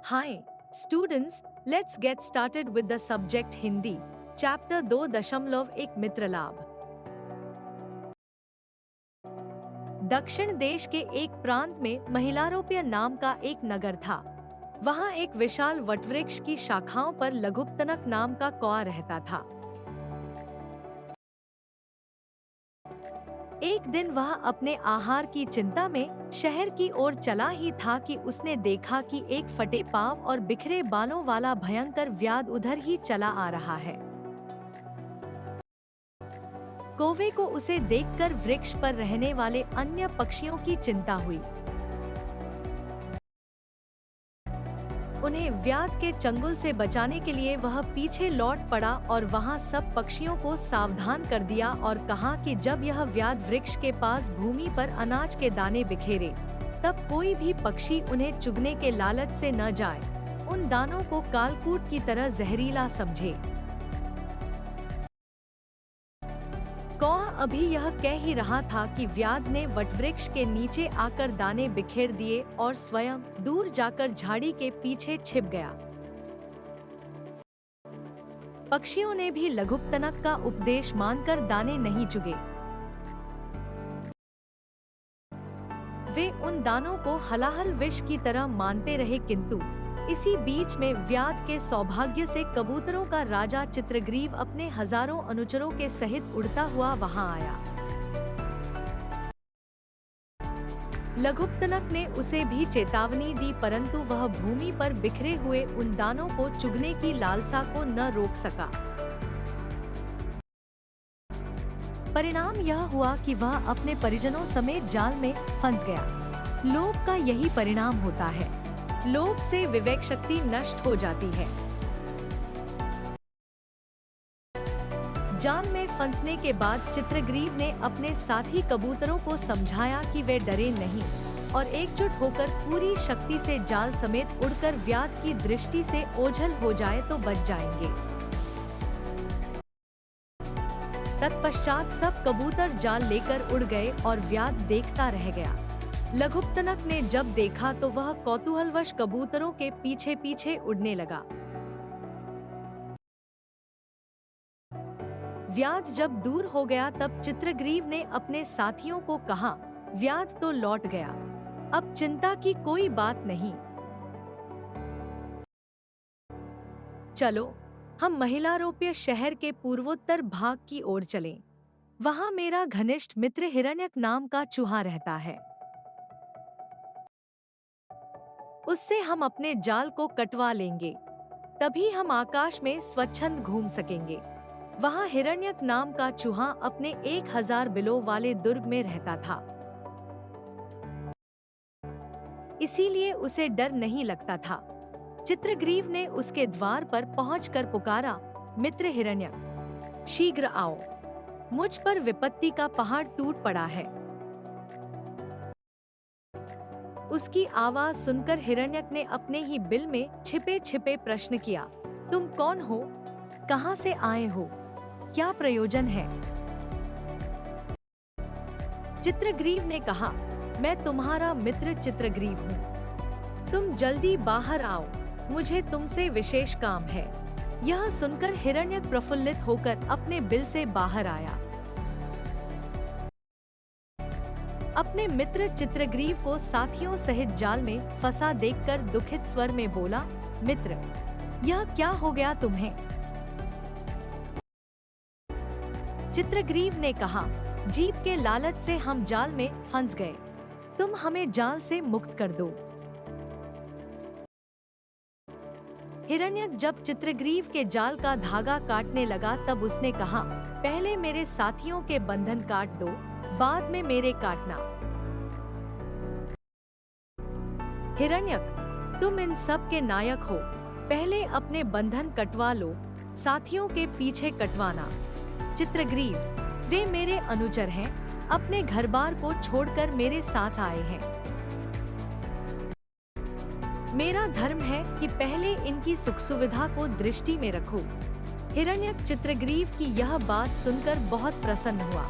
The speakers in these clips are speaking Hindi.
Hi, students, let's get started with the subject Hindi, chapter 2.1 मित्र लाभ। दक्षिण देश के एक प्रांत में महिलारोप्य नाम का एक नगर था। वहाँ एक विशाल वटवृक्ष की शाखाओं पर लघुपतनक नाम का कौआ रहता था। एक दिन वह अपने आहार की चिंता में शहर की ओर चला ही था कि उसने देखा कि एक फटे पांव और बिखरे बालों वाला भयंकर व्याध उधर ही चला आ रहा है। कौवे को उसे देखकर वृक्ष पर रहने वाले अन्य पक्षियों की चिंता हुई। उन्हें व्याध के चंगुल से बचाने के लिए वह पीछे लौट पड़ा और वहां सब पक्षियों को सावधान कर दिया और कहा कि जब यह व्याध वृक्ष के पास भूमि पर अनाज के दाने बिखेरे, तब कोई भी पक्षी उन्हें चुगने के लालच से न जाए, उन दानों को कालकूट की तरह जहरीला समझे। कौआ अभी यह कह ही रहा था कि व्याध ने वटवृक्ष के नीचे आकर दाने बिखेर दिए और स्वयं दूर जाकर झाड़ी के पीछे छिप गया। पक्षियों ने भी लघुपतनक का उपदेश मानकर दाने नहीं चुगे। वे उन दानों को हलाहल विष की तरह मानते रहे, किंतु इसी बीच में व्याध के सौभाग्य से कबूतरों का राजा चित्रग्रीव अपने हजारों अनुचरों के सहित उड़ता हुआ वहां आया। लघुपतनक ने उसे भी चेतावनी दी, परंतु वह भूमि पर बिखरे हुए उन दानों को चुगने की लालसा को न रोक सका। परिणाम यह हुआ कि वह अपने परिजनों समेत जाल में फंस गया। लोभ का यही परिणाम होता है। लोभ से विवेक शक्ति नष्ट हो जाती है। जाल में फंसने के बाद चित्रग्रीव ने अपने साथी कबूतरों को समझाया कि वे डरे नहीं और एकजुट होकर पूरी शक्ति से जाल समेत उड़कर व्याध की दृष्टि से ओझल हो जाए तो बच जाएंगे। तत्पश्चात सब कबूतर जाल लेकर उड़ गए और व्याध देखता रह गया। लघुपतनक ने जब देखा तो वह कौतूहलवश कबूतरों के पीछे पीछे उड़ने लगा। व्याध जब दूर हो गया तब चित्रग्रीव ने अपने साथियों को कहा, व्याध तो लौट गया, अब चिंता की कोई बात नहीं। चलो हम महिलारोप्य शहर के पूर्वोत्तर भाग की ओर चलें। वहां मेरा घनिष्ठ मित्र हिरण्यक नाम का चूहा रहता है। उससे हम अपने जाल को कटवा लेंगे, तभी हम आकाश में स्वच्छंद घूम सकेंगे। वहां हिरण्यक नाम का चूहा अपने 1000 बिलों वाले दुर्ग में रहता था, इसीलिए उसे डर नहीं लगता था। चित्रग्रीव ने उसके द्वार पर पहुंचकर पुकारा, मित्र हिरण्यक, शीघ्र आओ, मुझ पर विपत्ति का पहाड़ टूट पड़ा है। उसकी आवाज सुनकर हिरण्यक ने अपने ही बिल में छिपे छिपे प्रश्न किया, तुम कौन हो, कहां से आए हो, क्या प्रयोजन है? चित्रग्रीव ने कहा, मैं तुम्हारा मित्र चित्रग्रीव हूँ, तुम जल्दी बाहर आओ, मुझे तुमसे विशेष काम है। यह सुनकर हिरण्यक प्रफुल्लित होकर अपने बिल से बाहर आया। अपने मित्र चित्रग्रीव को साथियों सहित जाल में फंसा देखकर दुखित स्वर में बोला, मित्र, यह क्या हो गया तुम्हें? चित्रग्रीव ने कहा, जीभ के लालच से हम जाल में फंस गए, तुम हमें जाल से मुक्त कर दो। हिरण्यक जब चित्रग्रीव के जाल का धागा काटने लगा तब उसने कहा, पहले मेरे साथियों के बंधन काट दो, बाद में मेरे काटना। हिरण्यक, तुम इन सब के नायक हो, पहले अपने बंधन कटवा लो, साथियों के पीछे कटवाना। चित्रग्रीव, वे मेरे अनुचर हैं, अपने घर-बार को छोड़कर मेरे साथ आए हैं। मेरा धर्म है कि पहले इनकी सुख सुविधा को दृष्टि में रखो। हिरण्यक चित्रग्रीव की यह बात सुनकर बहुत प्रसन्न हुआ।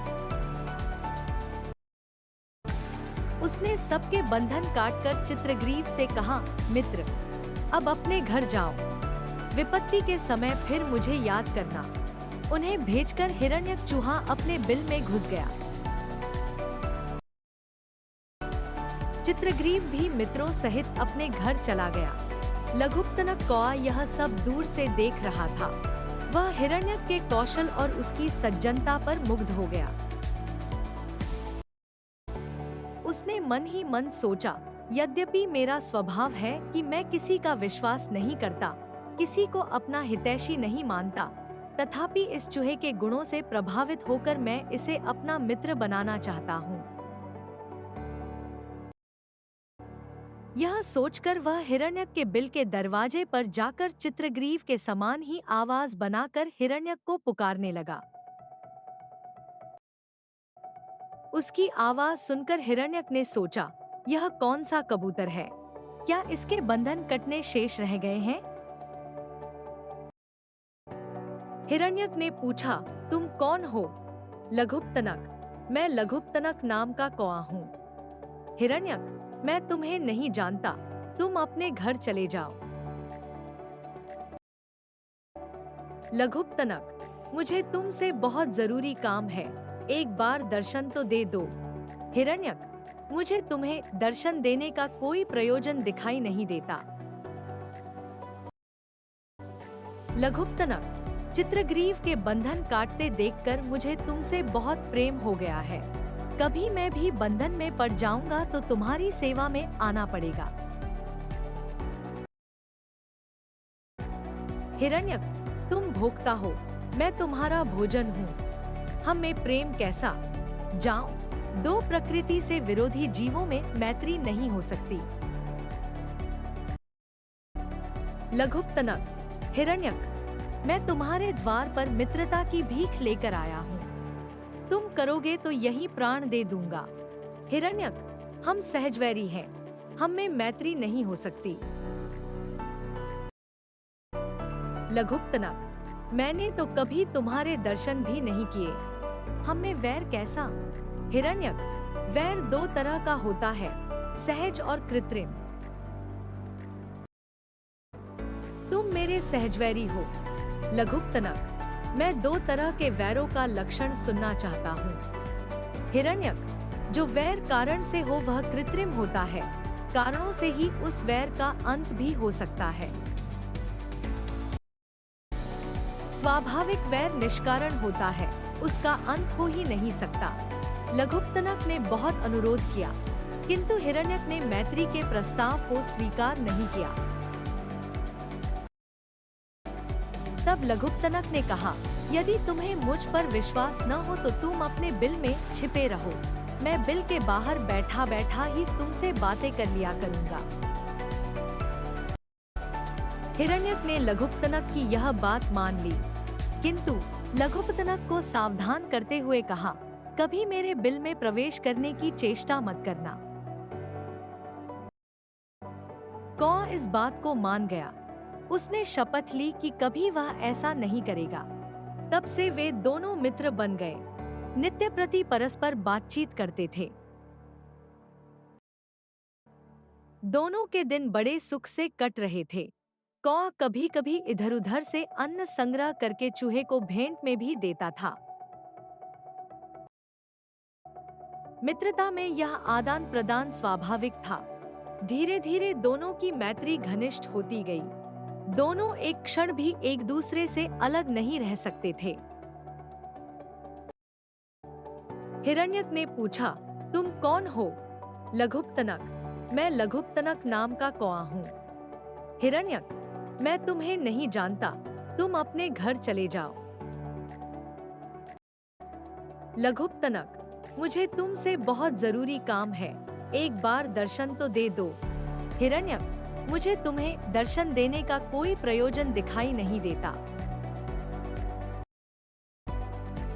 उसने सबके बंधन काटकर चित्रग्रीव से कहा, मित्र, अब अपने घर जाओ। विपत्ति के समय फिर मुझे याद करना। उन्हें भेजकर हिरण्यक चूहा अपने बिल में घुस गया। चित्रग्रीव भी मित्रों सहित अपने घर चला गया। लघुपतनक कौआ यह सब दूर से देख रहा था। वह हिरण्यक के कौशल और उसकी सज्जनता पर मुग्ध हो गया। उसने मन ही मन सोचा, यद्यपि मेरा स्वभाव है कि मैं किसी का विश्वास नहीं करता, किसी को अपना हितैषी नहीं मानता, तथापि इस चूहे के गुणों से प्रभावित होकर मैं इसे अपना मित्र बनाना चाहता हूँ। यह सोचकर वह हिरण्यक के बिल के दरवाजे पर जाकर चित्रग्रीव के समान ही आवाज बनाकर हिरण्यक को पुकारने लगा। उसकी आवाज सुनकर हिरण्यक ने सोचा, यह कौन सा कबूतर है? क्या इसके बंधन कटने शेष रह गए हैं? हिरण्यक ने पूछा, तुम कौन हो? लघुपतनक, मैं लघुपतनक नाम का कौआ हूँ। हिरण्यक, मैं तुम्हें नहीं जानता, तुम अपने घर चले जाओ। लघुपतनक, मुझे तुमसे बहुत जरूरी काम है, एक बार दर्शन तो दे दो। हिरण्यक, मुझे तुम्हें दर्शन देने का कोई प्रयोजन दिखाई नहीं देता। लघुपतनक, चित्रग्रीव के बंधन काटते देखकर मुझे तुमसे बहुत प्रेम हो गया है। कभी मैं भी बंधन में पड़ जाऊंगा तो तुम्हारी सेवा में आना पड़ेगा। हिरण्यक, तुम भोक्ता हो, मैं तुम्हारा भोजन हूँ। हम में प्रेम कैसा? जाओ, दो प्रकृति से विरोधी जीवों में मैत्री नहीं हो सकती। लघुपतनक, हिरण्यक, मैं तुम्हारे द्वार पर मित्रता की भीख लेकर आया हूँ। तुम करोगे तो यही प्राण दे दूंगा। हिरण्यक, हम सहजवैरी हैं, हम में मैत्री नहीं हो सकती। लघुपतनक, मैंने तो कभी तुम्हारे दर्शन भी नहीं किए, हम में वैर कैसा? हिरण्यक, वैर दो तरह का होता है, सहज और कृत्रिम। तुम मेरे सहजवैरी हो। लघुपतनक, मैं दो तरह के वैरों का लक्षण सुनना चाहता हूँ। हिरण्यक, जो वैर कारण से हो वह कृत्रिम होता है, कारणों से ही उस वैर का अंत भी हो सकता है। स्वाभाविक वैर निष्कारण होता है, उसका अंत हो ही नहीं सकता। लघुपतनक ने बहुत अनुरोध किया, किंतु हिरण्यक ने मैत्री के प्रस्ताव को स्वीकार नहीं किया। तब लघुपतनक ने कहा, यदि तुम्हें मुझ पर विश्वास न हो तो तुम अपने बिल में छिपे रहो, मैं बिल के बाहर बैठा बैठा ही तुमसे बातें कर लिया करूंगा। हिरण्यक ने लघुपतनक की यह बात मान ली, किंतु लघुपतनक को सावधान करते हुए कहा, कभी मेरे बिल में प्रवेश करने की चेष्टा मत करना। कौआ इस बात को मान गया। उसने शपथ ली कि कभी वह ऐसा नहीं करेगा। तब से वे दोनों मित्र बन गए, नित्य प्रति परस्पर बातचीत करते थे। दोनों के दिन बड़े सुख से कट रहे थे। कौआ कभी कभी इधर उधर से अन्न संग्रह करके चूहे को भेंट में भी देता था। मित्रता में यह आदान प्रदान स्वाभाविक था। धीरे धीरे दोनों की मैत्री घनिष्ठ होती गई। दोनों एक क्षण भी एक दूसरे से अलग नहीं रह सकते थे। हिरण्यक ने पूछा, तुम कौन हो? लघुपतनक, मैं लघुपतनक नाम का कौआ हूँ। हिरण्यक, मैं तुम्हें नहीं जानता, तुम अपने घर चले जाओ। लघुपतनक, मुझे तुमसे बहुत जरूरी काम है, एक बार दर्शन तो दे दो। हिरण्यक, मुझे तुम्हें दर्शन देने का कोई प्रयोजन दिखाई नहीं देता।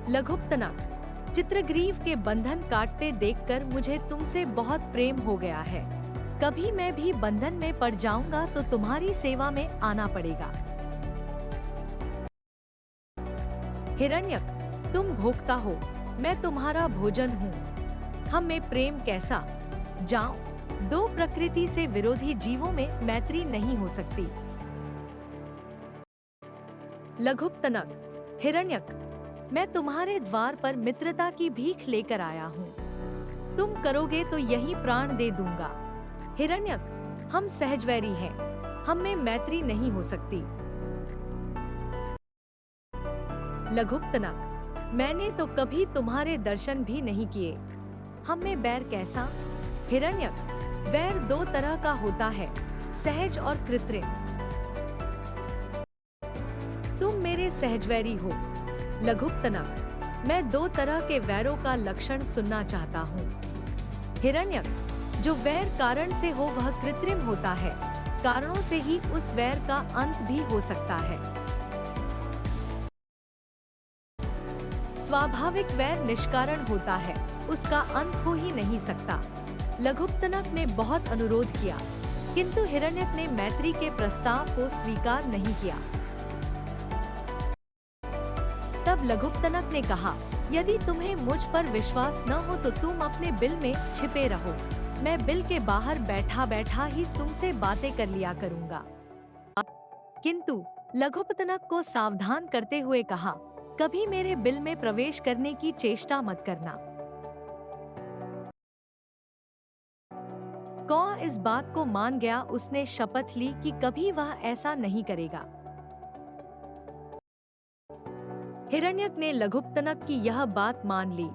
लघुपतनक, चित्रग्रीव के बंधन काटते देखकर मुझे तुमसे बहुत प्रेम हो गया है। कभी मैं भी बंधन में पड़ जाऊंगा तो तुम्हारी सेवा में आना पड़ेगा। हिरण्यक, तुम भोक्ता हो, मैं तुम्हारा भोजन हूँ। हम में प्रेम कैसा? जाओ, दो प्रकृति से विरोधी जीवों में मैत्री नहीं हो सकती। लघुपतनक, हिरण्यक, मैं तुम्हारे द्वार पर मित्रता की भीख लेकर आया हूँ। तुम करोगे तो यही प्राण दे दूंगा। हिरण्यक, हम सहजवैरी हैं, हम में मैत्री नहीं हो सकती। लघुपतनक, मैंने तो कभी तुम्हारे दर्शन भी नहीं किए, हम में बैर कैसा? हिरण्यक, वैर दो तरह का होता है, सहज और कृत्रिम। तुम मेरे सहजवैरी हो। लघुपतनक, मैं दो तरह के वैरों का लक्षण सुनना चाहता हूँ। हिरण्यक, जो वैर कारण से हो वह कृत्रिम होता है, कारणों से ही उस वैर का अंत भी हो सकता है। स्वाभाविक वैर निष्कारण होता है, उसका अंत हो ही नहीं सकता। लघुपतनक ने बहुत अनुरोध किया, किंतु हिरण्यक ने मैत्री के प्रस्ताव को स्वीकार नहीं किया। तब लघुपतनक ने कहा, यदि तुम्हें मुझ पर विश्वास न हो तो तुम अपने बिल में छिपे रहो, मैं बिल के बाहर बैठा बैठा ही तुमसे बातें कर लिया करूंगा। किंतु लघुपतनक को सावधान करते हुए कहा, कभी मेरे बिल में प्रवेश करने की चेष्टा मत करना। कौ इस बात को मान गया, उसने शपथ ली कि कभी वह ऐसा नहीं करेगा। हिरण्यक ने लघुपतनक की यह बात मान ली,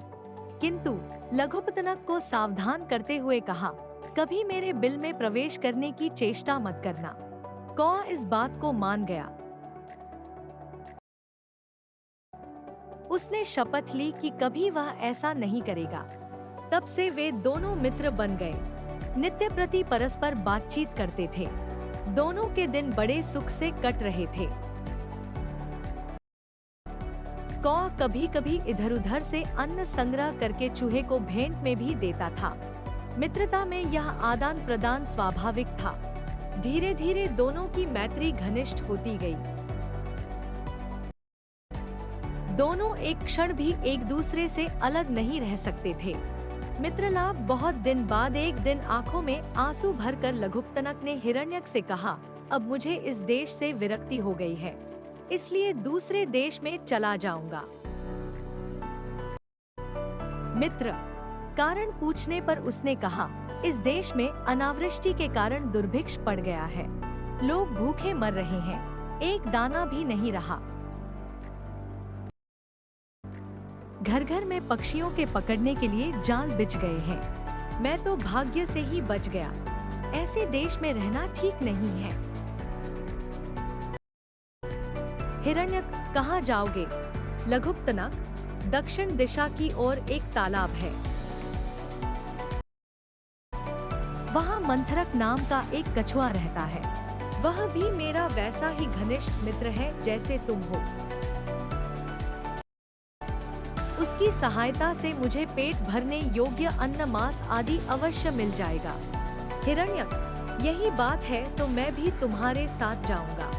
किंतु लघुपतनक को सावधान करते हुए कहा, कभी मेरे बिल में प्रवेश करने की चेष्टा मत करना। कौ इस बात को मान गया। उसने शपथ ली कि कभी वह ऐसा नहीं करेगा। तब से वे दोनों मित्र बन गए, नित्य प्रति परस्पर बातचीत करते थे। दोनों के दिन बड़े सुख से कट रहे थे। कौ कभी कभी इधर उधर से अन्न संग्रह करके चूहे को भेंट में भी देता था। मित्रता में यह आदान प्रदान स्वाभाविक था। धीरे धीरे दोनों की मैत्री घनिष्ठ होती गई। दोनों एक क्षण भी एक दूसरे से अलग नहीं रह सकते थे। मित्रलाभ बहुत दिन बाद एक दिन आंखों में आंसू भरकर लघुपतनक ने हिरण्यक से कहा, अब मुझे इस देश से विरक्ति हो गई है, इसलिए दूसरे देश में चला जाऊंगा। मित्र, कारण पूछने पर उसने कहा, इस देश में अनावृष्टि के कारण दुर्भिक्ष पड़ गया है, लोग भूखे मर रहे हैं, एक दाना भी नहीं रहा। घर घर में पक्षियों के पकड़ने के लिए जाल बिछ गए हैं। मैं तो भाग्य से ही बच गया। ऐसे देश में रहना ठीक नहीं है। हिरण्यक, कहाँ जाओगे? लघुपतनक, दक्षिण दिशा की ओर एक तालाब है, वहाँ मंथरक नाम का एक कछुआ रहता है। वह भी मेरा वैसा ही घनिष्ठ मित्र है जैसे तुम हो। उसकी सहायता से मुझे पेट भरने योग्य अन्न मांस आदि अवश्य मिल जाएगा। हिरण्यक, यही बात है तो मैं भी तुम्हारे साथ जाऊंगा।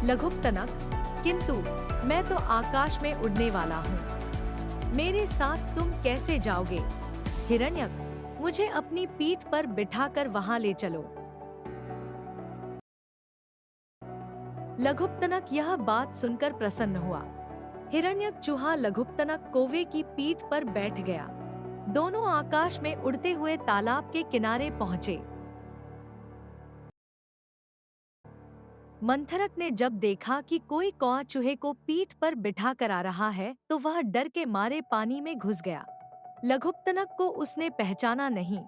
लघुपतनक, किंतु मैं तो आकाश में उड़ने वाला हूँ, मेरे साथ तुम कैसे जाओगे? हिरण्यक, मुझे अपनी पीठ पर बिठाकर वहां ले चलो। लघुपतनक यह बात सुनकर प्रसन्न हुआ। हिरण्यक चूहा लघुपतनक कौवे की पीठ पर बैठ गया। दोनों आकाश में उड़ते हुए तालाब के किनारे पहुंचे। मंथरक ने जब देखा कि कोई कौवा चूहे को पीठ पर बिठा कर आ रहा है तो वह डर के मारे पानी में घुस गया। लघुपतनक को उसने पहचाना नहीं।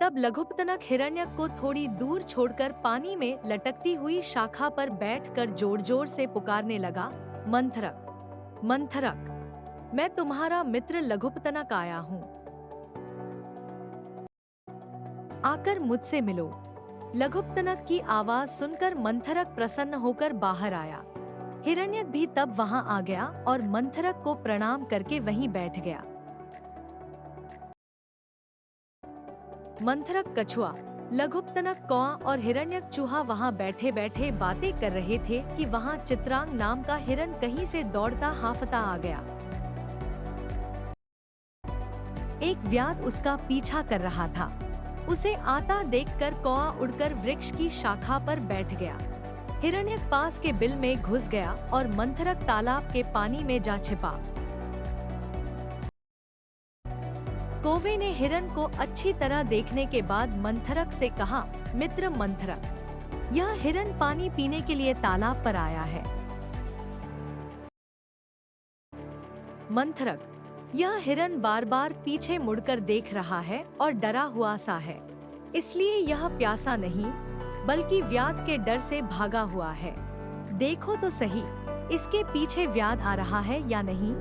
तब लघुपतनक हिरण्यक को थोड़ी दूर छोड़कर पानी में लटकती हुई शाखा पर बैठकर जोर जोर से पुकारने लगा, मंथरक, मंथरक, मैं तुम्हारा मित्र लघुपतनक आया हूँ, आकर मुझसे मिलो। लघुपतनक की आवाज सुनकर मंथरक प्रसन्न होकर बाहर आया। हिरण्यक भी तब वहां आ गया और मंथरक को प्रणाम करके वहीं बैठ गया। मंथरक कछुआ, लघुपतनक कौवा और हिरण्यक चूहा वहां बैठे बैठे बातें कर रहे थे कि वहां चित्रांग नाम का हिरन कहीं से दौड़ता हांफता आ गया। एक व्याध उसका पीछा कर रहा था। उसे आता देखकर कौआ उड़कर वृक्ष की शाखा पर बैठ गया। हिरण्यक पास के बिल में घुस गया और मंथरक तालाब के पानी में जा छिपा। कौवे ने हिरन को अच्छी तरह देखने के बाद मंथरक से कहा, मित्र मंथरक, यह हिरन पानी पीने के लिए तालाब पर आया है। मंथरक, यह हिरन बार बार पीछे मुड़कर देख रहा है और डरा हुआ सा है, इसलिए यह प्यासा नहीं बल्कि व्याध के डर से भागा हुआ है। देखो तो सही, इसके पीछे व्याध आ रहा है या नहीं।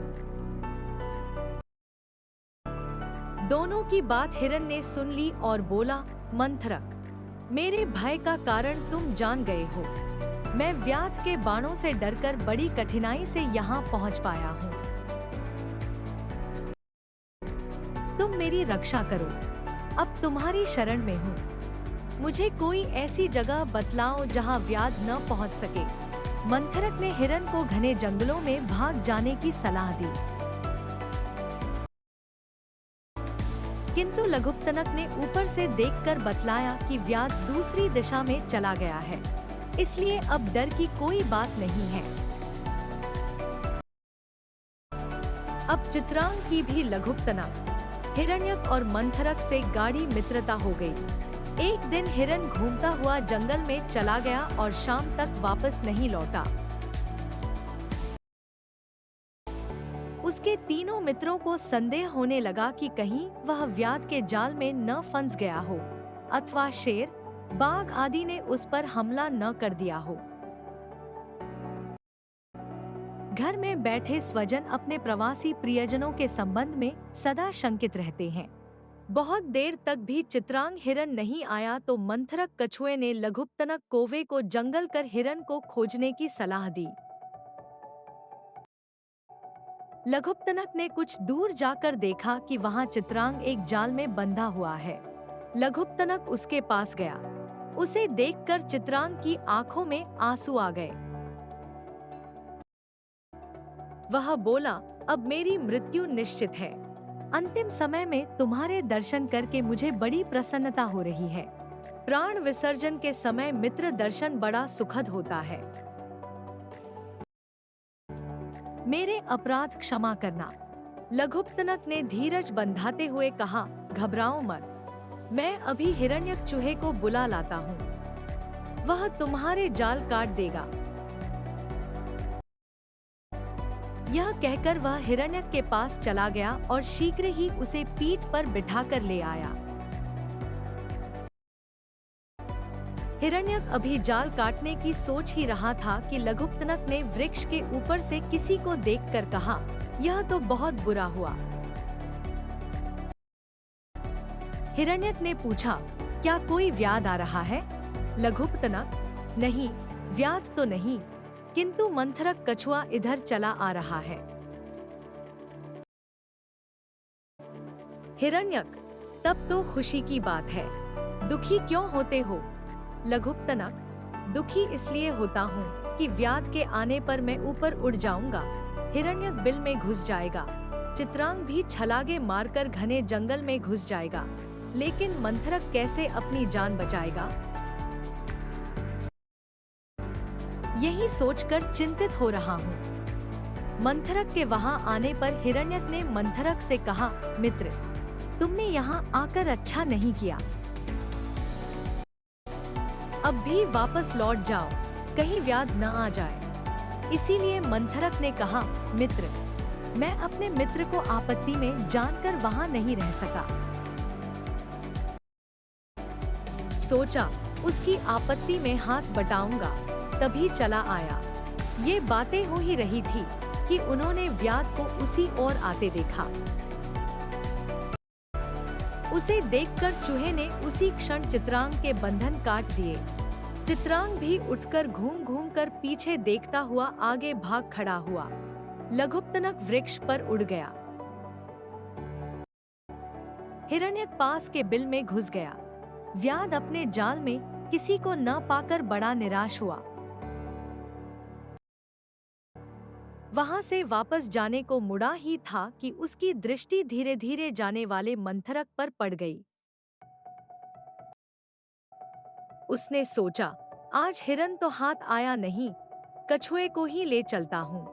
दोनों की बात हिरन ने सुन ली और बोला, मंथरक, मेरे भय का कारण तुम जान गए हो। मैं व्याध के बाणों से डरकर बड़ी कठिनाई से यहाँ पहुँच पाया हूँ। तुम मेरी रक्षा करो, अब तुम्हारी शरण में हूँ। मुझे कोई ऐसी जगह बतलाओ जहाँ व्याध न पहुँच सके। मंथरक ने हिरन को घने जंगलों में भाग जाने की सलाह दी, किंतु लघुपतनक ने ऊपर से देखकर बतलाया कि व्याध दूसरी दिशा में चला गया है, इसलिए अब डर की कोई बात नहीं है। अब चित्रांग की भी लघुपतनक, हिरण्यक और मंथरक से गाढ़ी मित्रता हो गई। एक दिन हिरन घूमता हुआ जंगल में चला गया और शाम तक वापस नहीं लौटा। उसके तीनों मित्रों को संदेह होने लगा कि कहीं वह व्याध के जाल में न फंस गया हो अथवा शेर, बाघ आदि ने उस पर हमला न कर दिया हो। घर में बैठे स्वजन अपने प्रवासी प्रियजनों के संबंध में सदा शंकित रहते हैं। बहुत देर तक भी चित्रांग हिरन नहीं आया तो मंथरक कछुए ने लघुपतनक कौवे को जंगल कर हिरन को खोजने की सलाह दी। लघुपतनक ने कुछ दूर जाकर देखा कि वहां चित्रांग एक जाल में बंधा हुआ है। लघुपतनक उसके पास गया। उसे देखकर चित्रांग की आंखों में आंसू आ गए। वह बोला, अब मेरी मृत्यु निश्चित है। अंतिम समय में तुम्हारे दर्शन करके मुझे बड़ी प्रसन्नता हो रही है। प्राण विसर्जन के समय मित्र दर्शन बड़ा सुखद होता है। मेरे अपराध क्षमा करना। लघुपतनक ने धीरज बंधाते हुए कहा, घबराओ मत, मैं अभी हिरण्यक चूहे को बुला लाता हूँ। वह तुम्हारे जाल काट देगा। यह कहकर वह हिरण्यक के पास चला गया और शीघ्र ही उसे पीठ पर बिठाकर ले आया। हिरण्यक अभी जाल काटने की सोच ही रहा था कि लघुपतनक ने वृक्ष के ऊपर से किसी को देखकर कहा, यह तो बहुत बुरा हुआ। हिरण्यक ने पूछा, क्या कोई व्याध आ रहा है? लघुपतनक, नहीं, व्याध तो नहीं, किंतु मंथरक कछुआ इधर चला आ रहा है। हिरण्यक, तब तो खुशी की बात है। दुखी क्यों होते हो? लघुपतनक, दुखी इसलिए होता हूँ कि व्याध के आने पर मैं ऊपर उड़ जाऊंगा। हिरण्यक बिल में घुस जाएगा। चित्रांग भी छलांगे मारकर घने जंगल में घुस जाएगा, लेकिन मंथरक कैसे अपनी जान बचाएगा? यही सोचकर चिंतित हो रहा हूँ। मंथरक के वहां आने पर हिरण्यक ने मंथरक से कहा, मित्र, तुमने यहाँ आकर अच्छा नहीं किया। अब भी वापस लौट जाओ, कहीं व्याध न आ जाए। इसीलिए मंथरक ने कहा, मित्र, मैं अपने मित्र को आपत्ति में जानकर वहां नहीं रह सका। सोचा उसकी आपत्ति में हाथ बटाऊंगा, तभी चला आया। ये बातें हो ही रही थी कि उन्होंने व्याध को उसी ओर आते देखा। उसे देखकर चूहे ने उसी क्षण चित्रांग के बंधन काट दिए। चित्रांग भी उठकर घूम घूम कर पीछे देखता हुआ आगे भाग खड़ा हुआ। लघुपतनक वृक्ष पर उड़ गया। हिरण्यक पास के बिल में घुस गया। व्याध अपने जाल में किसी को न पाकर बड़ा निराश हुआ। वहां से वापस जाने को मुड़ा ही था कि उसकी दृष्टि धीरे धीरे जाने वाले मंथरक पर पड़ गई। उसने सोचा, आज हिरन तो हाथ आया नहीं, कछुए को ही ले चलता हूँ।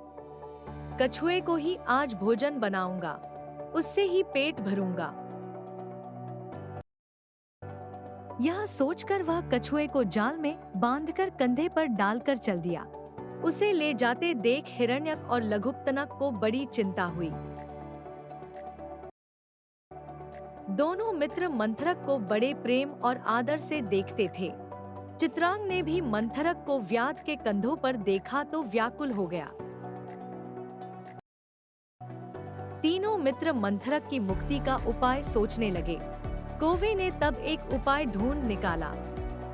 कछुए को ही आज भोजन बनाऊंगा, उससे ही पेट भरूंगा। यह सोचकर वह कछुए को जाल में बांधकर कंधे पर डालकर चल दिया। उसे ले जाते देख हिरण्यक और लघुपतनक को बड़ी चिंता हुई। दोनों मित्र मंथरक को बड़े प्रेम और आदर से देखते थे। चित्रांग ने भी मंथरक को व्याध के कंधों पर देखा तो व्याकुल हो गया। तीनों मित्र मंथरक की मुक्ति का उपाय सोचने लगे। कौवे ने तब एक उपाय ढूंढ निकाला।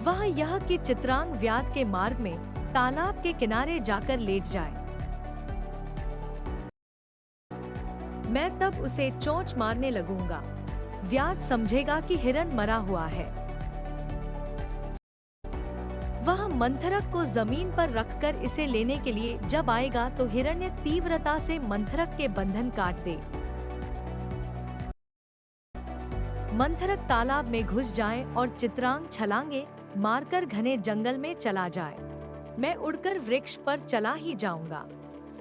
वह यह कि चित्रांग व्याध के मार्ग में तालाब के किनारे जाकर लेट जाए। मैं तब उसे चोंच मारने लगूंगा। व्याध समझेगा कि हिरन मरा हुआ है। वह मंथरक को जमीन पर रखकर इसे लेने के लिए जब आएगा तो हिरण्य तीव्रता से मंथरक के बंधन काट दे। मंथरक तालाब में घुस जाए और चित्रांग छलांगे मारकर घने जंगल में चला जाए। मैं उड़कर वृक्ष पर चला ही जाऊंगा।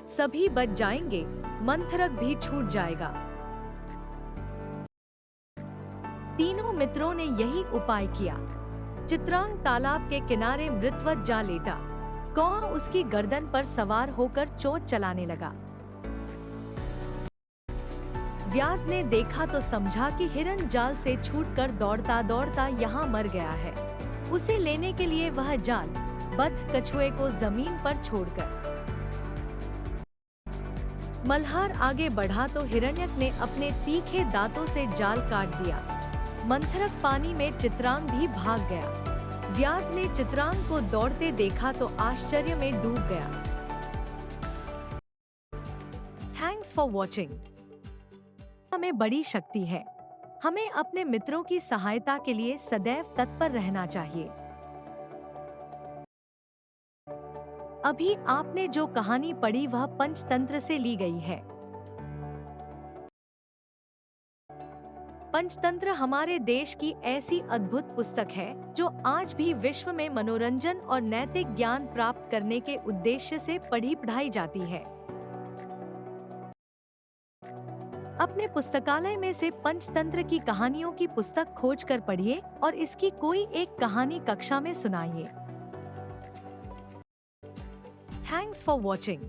सभी बच जाएंगे, मंथरक भी छूट जाएगा। तीनों मित्रों ने यही उपाय किया। चित्रांग तालाब के किनारे मृतवत जा लेटा। कौवा उसकी गर्दन पर सवार होकर चोंच चलाने लगा। व्याध ने देखा तो समझा कि हिरन जाल से छूटकर दौड़ता दौड़ता यहाँ मर गया है। उसे लेने के लिए वह जाल बद्ध कछुए को जमीन पर छोड़कर मल्हार आगे बढ़ा तो हिरण्यक ने अपने तीखे दांतों से जाल काट दिया। मंथरक पानी में चित्रांग भी भाग गया। व्याध ने चित्रांग को दौड़ते देखा तो आश्चर्य में डूब गया। Thanks for watching. हमें बड़ी शक्ति है। हमें अपने मित्रों की सहायता के लिए सदैव तत्पर रहना चाहिए। अभी आपने जो कहानी पढ़ी वह पंचतंत्र से ली गई है। पंचतंत्र हमारे देश की ऐसी अद्भुत पुस्तक है जो आज भी विश्व में मनोरंजन और नैतिक ज्ञान प्राप्त करने के उद्देश्य से पढ़ी पढ़ाई जाती है। अपने पुस्तकालय में से पंचतंत्र की कहानियों की पुस्तक खोज कर पढ़िए और इसकी कोई एक कहानी कक्षा में सुनाइए। Thanks for watching.